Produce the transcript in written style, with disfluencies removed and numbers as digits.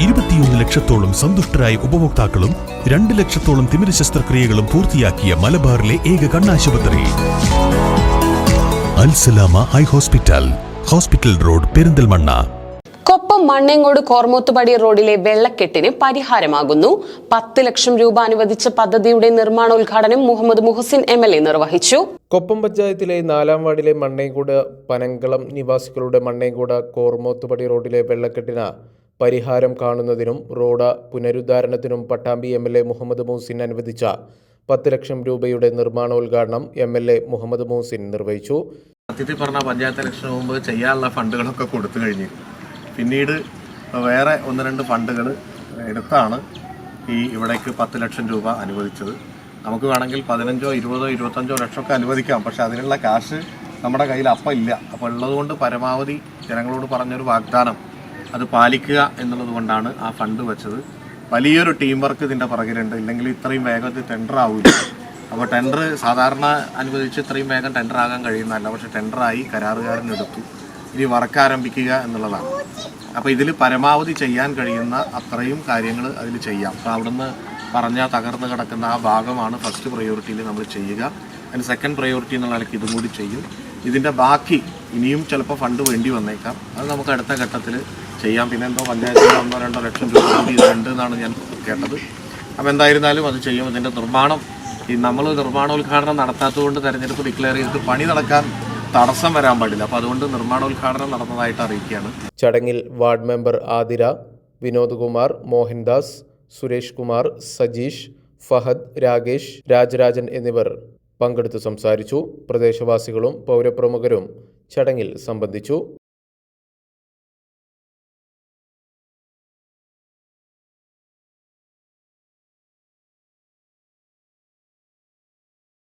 21 ലക്ഷത്തോളം സന്തുഷ്ടരായ ഉപഭോക്താക്കളും 2 ലക്ഷത്തോളം തിമിര ശസ്ത്രക്രിയകളും പൂർത്തിയാക്കിയ മലബാറിലെ ഏക കണ്ണാശുപത്രി Alsalama high hospital, hospital road, Perinthalmanna. Koppam Mannengode Kormothupadi റോഡിലെ വെള്ളക്കെട്ടിന് പരിഹാരമാകുന്നു. 10 ലക്ഷം രൂപ അനുവദിച്ച പദ്ധതിയുടെ നിർമ്മാണോദ്ഘാടനം മുഹമ്മദ് മുഹസിൻ MLA നിർവഹിച്ചു. കൊപ്പം പഞ്ചായത്തിലെ 4-ാം വാർഡിലെ മണ്ണേങ്കോട് പനങ്കളം നിവാസികളുടെ മണ്ണേങ്കോട് കോർമോത്തുപടി റോഡിലെ വെള്ളക്കെട്ടിന് പരിഹാരം കാണുന്നതിനും റോഡ് പുനരുദ്ധാരണത്തിനും പട്ടാമ്പി MLA മുഹമ്മദ് മുഹസിൻ അനുവദിച്ച 10 ലക്ഷം രൂപയുടെ നിർമ്മാണോദ്ഘാടനം MLA മുഹമ്മദ് മുഹസിൻ നിർവഹിച്ചു. സത്യത്തിൽ പറഞ്ഞ പഞ്ചായത്ത് ഇലക്ഷന് മുമ്പ് ചെയ്യാനുള്ള ഫണ്ടുകളൊക്കെ കൊടുത്തു കഴിഞ്ഞു. പിന്നീട് വേറെ 1-2 ഫണ്ടുകൾ എടുത്താണ് ഇവിടേക്ക് 10 ലക്ഷം രൂപ അനുവദിച്ചത്. നമുക്ക് വേണമെങ്കിൽ 15, 20, 25 ലക്ഷമൊക്കെ അനുവദിക്കാം. പക്ഷെ അതിനുള്ള കാശ് നമ്മുടെ കയ്യിൽ അപ്പം ഇല്ല. അപ്പോൾ ഉള്ളതുകൊണ്ട് പരമാവധി ജനങ്ങളോട് പറഞ്ഞൊരു വാഗ്ദാനം അത് പാലിക്കുക എന്നുള്ളത് കൊണ്ടാണ് ആ ഫണ്ട് വെച്ചത്. വലിയൊരു ടീം വർക്ക് ഇതിൻ്റെ പുറകിലുണ്ട്. ഇല്ലെങ്കിൽ ഇത്രയും വേഗത്തിൽ ടെൻഡർ ആവില്ല. അപ്പോൾ ടെൻഡർ സാധാരണ അനുവദിച്ച് ഇത്രയും വേഗം ടെൻഡർ ആകാൻ കഴിയുന്നതല്ല. പക്ഷേ ടെൻഡറായി, കരാറുകാരനെടുത്തു. ഇനി വർക്ക് ആരംഭിക്കുക എന്നുള്ളതാണ്. അപ്പോൾ ഇതിൽ പരമാവധി ചെയ്യാൻ കഴിയുന്ന അത്രയും കാര്യങ്ങൾ അതിൽ ചെയ്യാം. അപ്പോൾ അവിടുന്ന് പറഞ്ഞാൽ തകർന്ന് കിടക്കുന്ന ആ ഭാഗമാണ് ഫസ്റ്റ് പ്രയോറിറ്റിയിൽ നമ്മൾ ചെയ്യുക. അതിന് സെക്കൻഡ് പ്രയോറിറ്റി എന്നുള്ള നിലയ്ക്ക് ഇതും കൂടി ചെയ്യും. ഇതിൻ്റെ ബാക്കി ഇനിയും ചിലപ്പോൾ ഫണ്ട് വേണ്ടി വന്നേക്കാം. അത് നമുക്ക് അടുത്ത ഘട്ടത്തിൽ ചെയ്യാം. പിന്നെ എന്തോ പഞ്ചായത്തിൽ 1-2 ലക്ഷം രൂപ കൂടി ഉണ്ട് എന്നാണ് ഞാൻ കേട്ടത്. അപ്പോൾ എന്തായിരുന്നാലും അത് ചെയ്യും. ഇതിൻ്റെ നിർമ്മാണം നമ്മൾ നിർമ്മാണോദ്ഘാടനം നടത്താത്തതുകൊണ്ട് തെരഞ്ഞെടുപ്പ് ഡിക്ലെയർ ചെയ്തിട്ട് പണി നടക്കാൻ തടസ്സം വരാൻ പാടില്ല. അപ്പോൾ അതുകൊണ്ട് നിർമ്മാണോദ്ഘാടനം നടന്നതായിട്ട് അറിയിക്കുകയാണ്. ചടങ്ങിൽ വാർഡ് മെമ്പർ ആതിര, വിനോദ് കുമാർ, മോഹൻദാസ്, സുരേഷ് കുമാർ, സജീഷ്, ഫഹദ്, രാകേഷ്, രാജരാജൻ എന്നിവർ പങ്കെടുത്ത് സംസാരിച്ചു. പ്രദേശവാസികളും പൗരപ്രമുഖരും ചടങ്ങിൽ സംബന്ധിച്ചു.